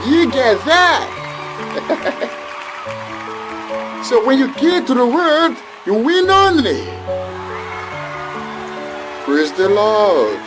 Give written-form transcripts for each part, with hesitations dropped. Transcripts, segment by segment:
you get that? So when you get to the word, you win only. Praise the Lord.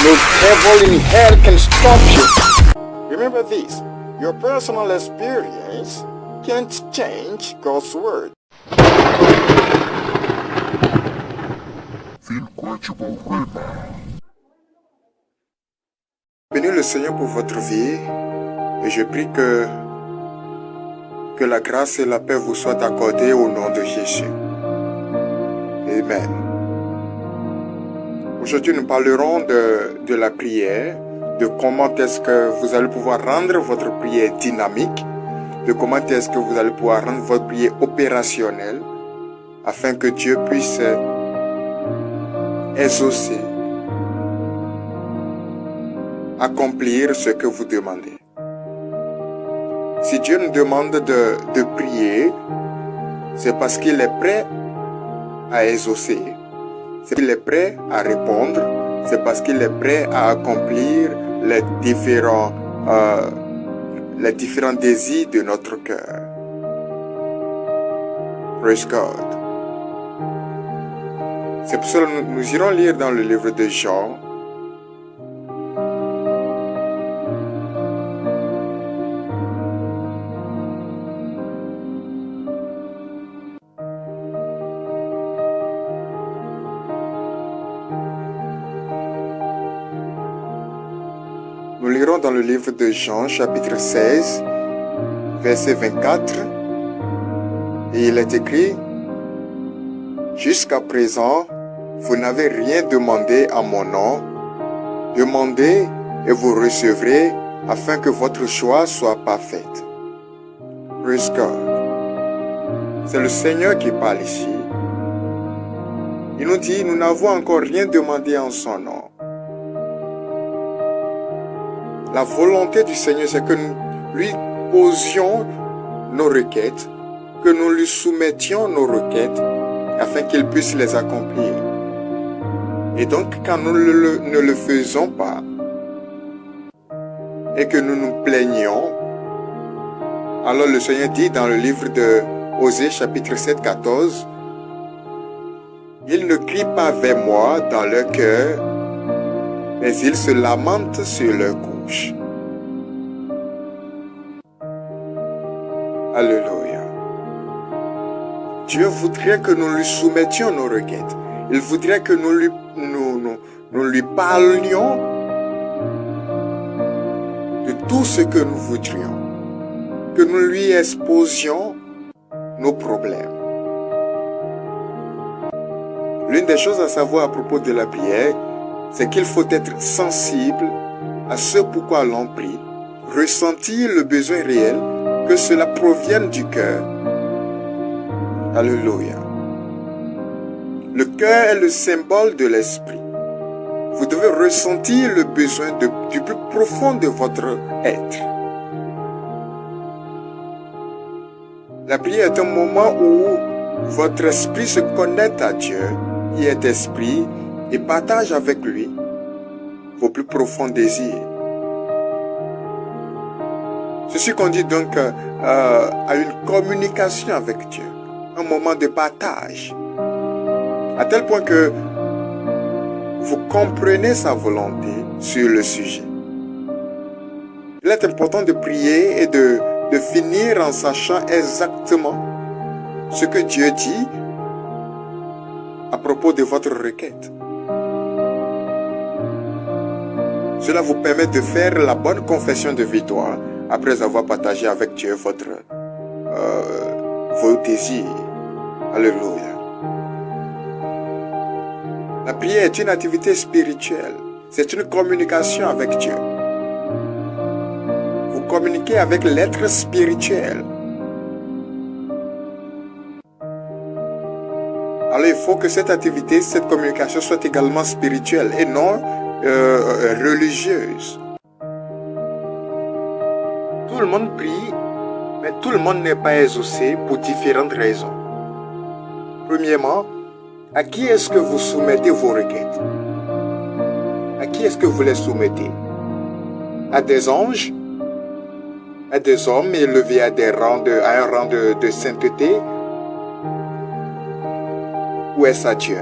No devil in hell can stop you. Remember this, your personal experience can't change God's word. Bénis le Seigneur pour votre vie et je prie que la grâce et la paix vous soient accordées au nom de Jésus. Amen. Aujourd'hui, nous parlerons de la prière, de comment est-ce que vous allez pouvoir rendre votre prière dynamique, de comment est-ce que vous allez pouvoir rendre votre prière opérationnelle, afin que Dieu puisse exaucer, accomplir ce que vous demandez. Si Dieu nous demande de prier, c'est parce qu'il est prêt à exaucer. C'est qu'il est prêt à répondre. C'est parce qu'il est prêt à accomplir les différents désirs de notre cœur. Praise God. C'est pour cela que nous irons lire dans le livre de Jean. Nous lirons dans le livre de Jean, chapitre 16, verset 24, et il est écrit: Jusqu'à présent, vous n'avez rien demandé à mon nom. Demandez et vous recevrez, afin que votre choix soit parfait. Praise God. C'est le Seigneur qui parle ici. Il nous dit, nous n'avons encore rien demandé en son nom. La volonté du Seigneur, c'est que nous lui posions nos requêtes, que nous lui soumettions nos requêtes, afin qu'il puisse les accomplir. Et donc, quand nous ne le faisons pas, et que nous nous plaignons, alors le Seigneur dit dans le livre de Osée, chapitre 7, 14, « Ils ne crient pas vers moi dans leur cœur, mais ils se lamentent sur leur couche. » Alléluia. Dieu voudrait que nous lui soumettions nos requêtes. Il voudrait que nous lui parlions de tout ce que nous voudrions. Que nous lui exposions nos problèmes. L'une des choses à savoir à propos de la prière, c'est qu'il faut être sensible à ce pourquoi l'on prie, ressentir le besoin réel, que cela provienne du cœur. Alléluia. Le cœur est le symbole de l'esprit. Vous devez ressentir le besoin du plus profond de votre être. La prière est un moment où votre esprit se connecte à Dieu, qui est esprit, et partage avec lui vos plus profonds désirs. Ceci conduit donc à une communication avec Dieu, un moment de partage, à tel point que vous comprenez sa volonté sur le sujet. Il est important de prier et de finir en sachant exactement ce que Dieu dit à propos de votre requête. Cela vous permet de faire la bonne confession de victoire après avoir partagé avec Dieu vos désirs. Alléluia. La prière est une activité spirituelle. C'est une communication avec Dieu. Vous communiquez avec l'être spirituel. Alors il faut que cette activité, cette communication soit également spirituelle et non religieuse. Tout le monde prie, mais tout le monde n'est pas exaucé pour différentes raisons. Premièrement, à qui est-ce que vous soumettez vos requêtes? À qui est-ce que vous les soumettez? À des anges? À des hommes élevés à un rang de sainteté? Ou est-ce à Dieu?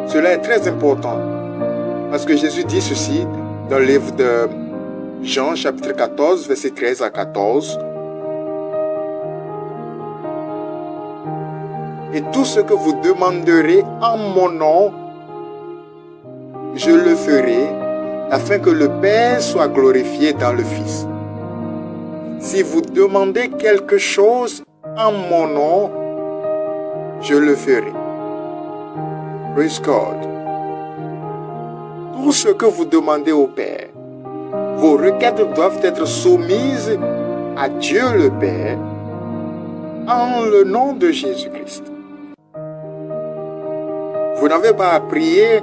Cela est très important parce que Jésus dit ceci dans le livre de Jean chapitre 14, verset 13 à 14. Et tout ce que vous demanderez en mon nom, je le ferai, afin que le Père soit glorifié dans le Fils. Si vous demandez quelque chose en mon nom, je le ferai. Praise God. Tout ce que vous demandez au Père, vos requêtes doivent être soumises à Dieu le Père en le nom de Jésus-Christ. Vous n'avez pas à prier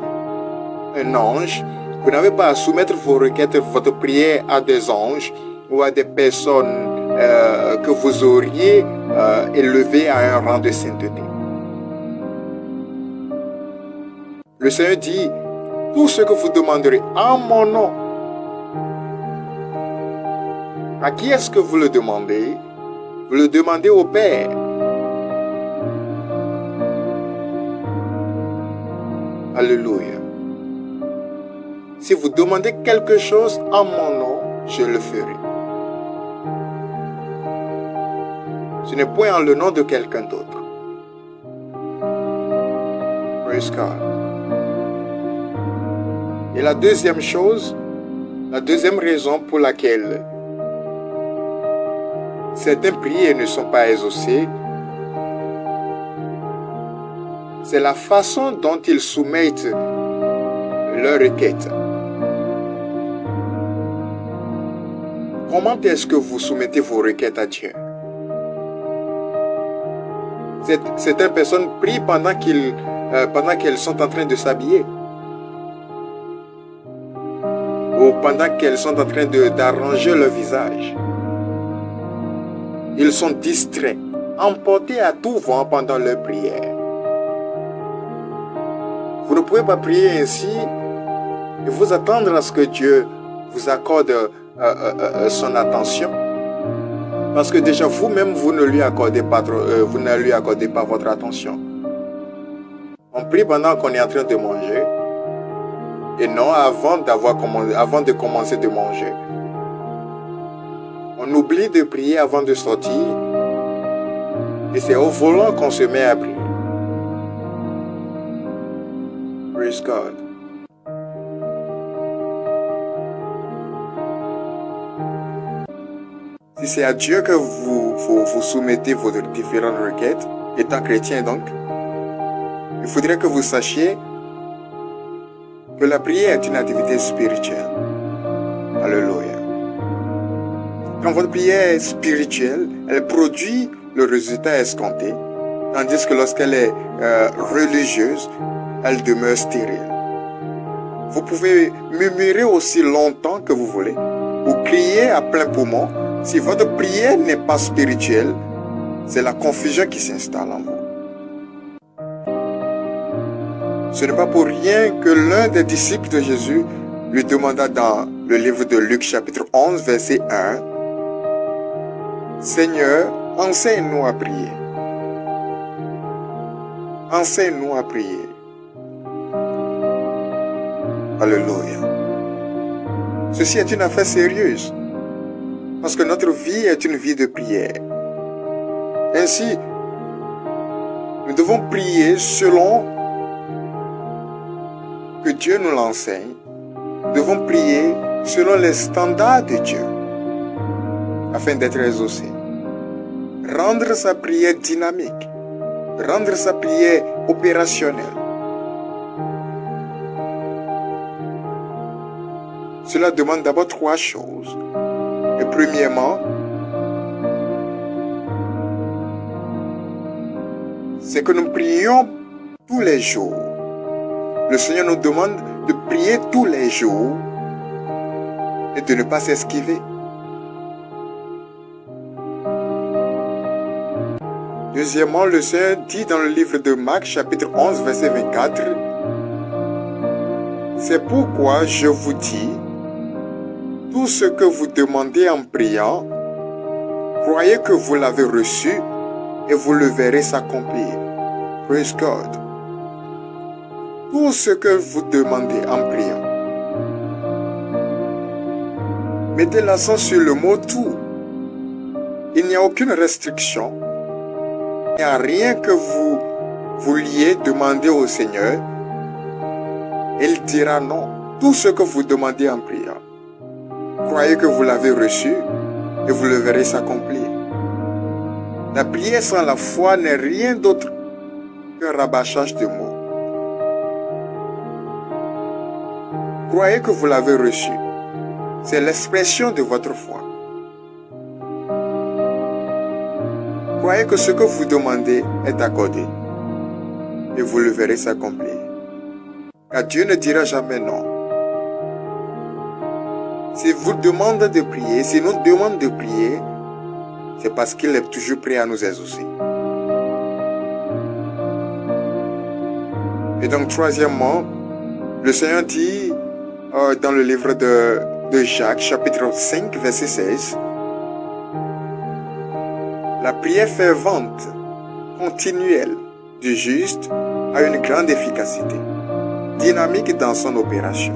un ange, vous n'avez pas à soumettre vos requêtes, votre prière à des anges ou à des personnes que vous auriez élevées à un rang de sainteté. Le Seigneur dit, tout ce que vous demanderez en mon nom, à qui est-ce que vous le demandez? Vous le demandez au Père. Alléluia. Si vous demandez quelque chose en mon nom, je le ferai. Ce n'est point en le nom de quelqu'un d'autre. Praise God. Et la deuxième chose, la deuxième raison pour laquelle certaines prières ne sont pas exaucées, c'est la façon dont ils soumettent leurs requêtes. Comment est-ce que vous soumettez vos requêtes à Dieu? Certaines personnes prient pendant qu'elles sont en train de s'habiller. Ou pendant qu'elles sont en train d'arranger leur visage. Ils sont distraits, emportés à tout vent pendant leur prière. Vous ne pouvez pas prier ainsi et vous attendre à ce que Dieu vous accorde son attention. Parce que déjà vous-même, vous ne lui accordez pas votre attention. On prie pendant qu'on est en train de manger et non avant de commencer de manger. On oublie de prier avant de sortir et c'est au volant qu'on se met à prier. Praise God. Si c'est à Dieu que vous soumettez vos différentes requêtes, étant chrétien donc, il faudrait que vous sachiez que la prière est une activité spirituelle. Alléluia. Quand votre prière est spirituelle, elle produit le résultat escompté, tandis que lorsqu'elle est religieuse, elle demeure stérile. Vous pouvez murmurer aussi longtemps que vous voulez, ou crier à plein poumon. Si votre prière n'est pas spirituelle, c'est la confusion qui s'installe en vous. Ce n'est pas pour rien que l'un des disciples de Jésus lui demanda dans le livre de Luc chapitre 11 verset 1, « Seigneur, enseigne-nous à prier. Enseigne-nous à prier. » Alléluia. Ceci est une affaire sérieuse. Parce que notre vie est une vie de prière. Ainsi, nous devons prier selon que Dieu nous l'enseigne. Nous devons prier selon les standards de Dieu afin d'être exaucés. Rendre sa prière dynamique. Rendre sa prière opérationnelle. Cela demande d'abord trois choses. Et premièrement, c'est que nous prions tous les jours. Le Seigneur nous demande de prier tous les jours et de ne pas s'esquiver. Deuxièmement, le Seigneur dit dans le livre de Marc, chapitre 11, verset 24, « C'est pourquoi je vous dis, tout ce que vous demandez en priant, croyez que vous l'avez reçu et vous le verrez s'accomplir. » Praise God. Tout ce que vous demandez en priant. Mettez l'accent sur le mot « tout ». Il n'y a aucune restriction. Il n'y a rien que vous vouliez demander au Seigneur. Il dira non. Tout ce que vous demandez en priant. Croyez que vous l'avez reçu et vous le verrez s'accomplir. La prière sans la foi n'est rien d'autre qu'un rabâchage de mots. Croyez que vous l'avez reçu. C'est l'expression de votre foi. Croyez que ce que vous demandez est accordé et vous le verrez s'accomplir. Car Dieu ne dira jamais non. S'il vous demande de prier, s'il nous demande de prier, c'est parce qu'il est toujours prêt à nous exaucer. Et donc, troisièmement, le Seigneur dit dans le livre de Jacques, chapitre 5, verset 16, « La prière fervente, continuelle du juste a une grande efficacité, dynamique dans son opération. »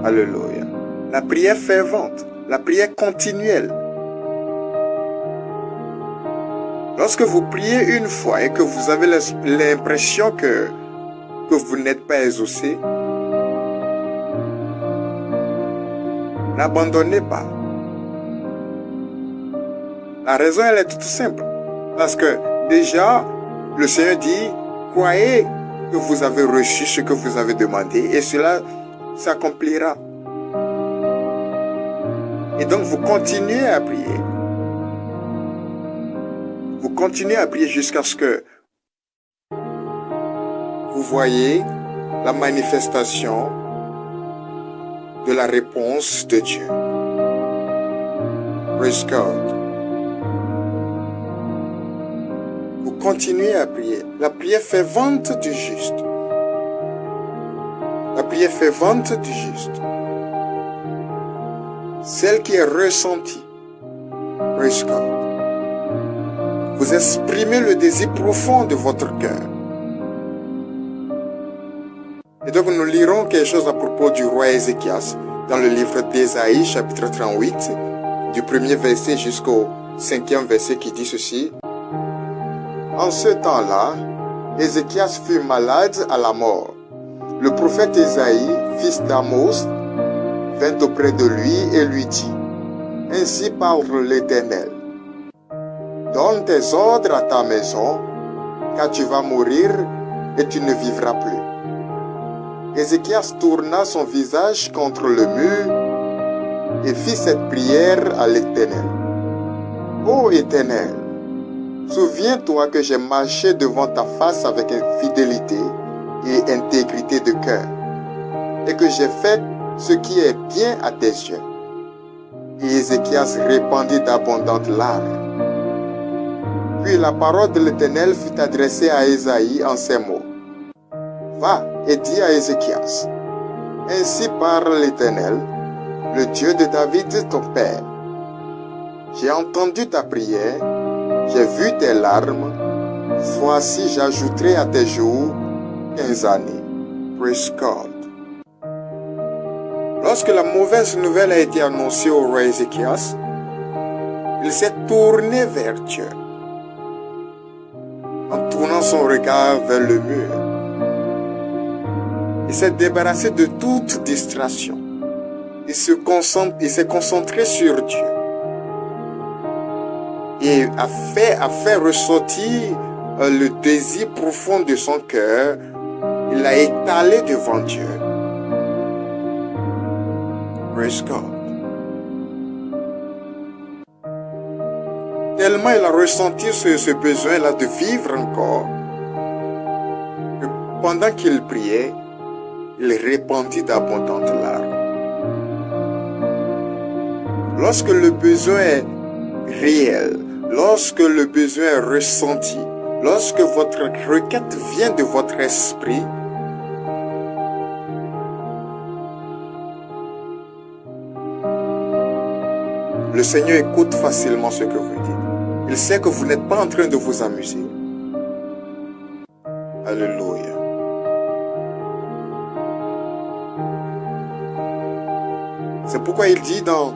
Alléluia. La prière fervente, la prière continuelle. Lorsque vous priez une fois et que vous avez l'impression que vous n'êtes pas exaucé, n'abandonnez pas. La raison, elle est toute simple. Parce que déjà, le Seigneur dit, croyez que vous avez reçu ce que vous avez demandé et cela s'accomplira. Et donc, vous continuez à prier. Vous continuez à prier jusqu'à ce que vous voyez la manifestation de la réponse de Dieu. Praise God. Vous continuez à prier. La prière fervente du juste. La prière fervente du juste. Celle qui est ressentie. Praise God. Vous exprimez le désir profond de votre cœur. Et donc nous lirons quelque chose à propos du roi Ézéchias dans le livre d'Ésaïe, chapitre 38, du premier verset jusqu'au 5e verset qui dit ceci. En ce temps-là, Ézéchias fut malade à la mort. Le prophète Ésaïe, fils d'Amos, vint auprès de lui et lui dit, « Ainsi parle l'Éternel. Donne tes ordres à ta maison, car tu vas mourir et tu ne vivras plus. » Ézéchias tourna son visage contre le mur et fit cette prière à l'Éternel. « Ô Éternel, souviens-toi que j'ai marché devant ta face avec fidélité et intégrité de cœur, et que j'ai fait ce qui est bien à tes yeux. » Et Ézéchias répandit d'abondantes larmes. Puis la parole de l'Éternel fut adressée à Ésaïe en ces mots. « Va et dis à Ézéchias, ainsi parle l'Éternel, le Dieu de David ton père. J'ai entendu ta prière, j'ai vu tes larmes, voici j'ajouterai à tes jours 15 années. » Praise God. Lorsque la mauvaise nouvelle a été annoncée au roi Ézéchias, il s'est tourné vers Dieu, en tournant son regard vers le mur. Il s'est débarrassé de toute distraction. Il s'est concentré sur Dieu. Et a fait ressortir le désir profond de son cœur. Il l'a étalé devant Dieu. Praise God. Tellement il a ressenti ce besoin-là de vivre encore, que pendant qu'il priait, il répandit d'abondantes larmes. Lorsque le besoin est réel, lorsque le besoin est ressenti, Lorsque votre requête vient de votre esprit, le Seigneur écoute facilement ce que vous dites. Il sait que vous n'êtes pas en train de vous amuser. Alléluia. C'est pourquoi il dit dans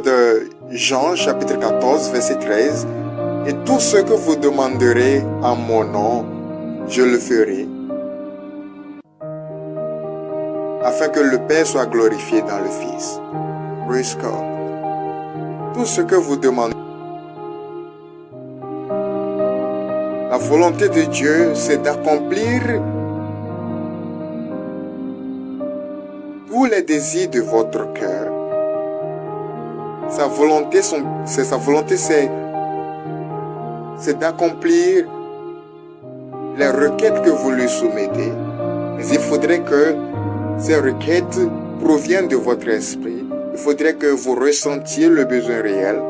de Jean chapitre 14 verset 13, « Et tout ce que vous demanderez en mon nom, je le ferai, afin que le Père soit glorifié dans le Fils. » Praise God. Tout ce que vous demandez. La volonté de Dieu, c'est d'accomplir tous les désirs de votre cœur. Sa volonté, c'est d'accomplir les requêtes que vous lui soumettez. Mais il faudrait que ces requêtes proviennent de votre esprit. Il faudrait que vous ressentiez le besoin réel,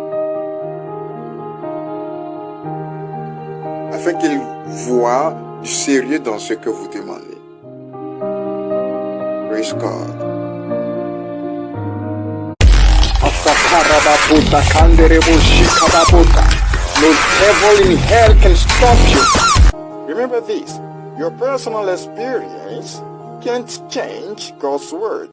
afin qu'il voit du sérieux dans ce que vous demandez. Praise God. No devil in hell can stop you. Remember this, your personal experience can't change God's word.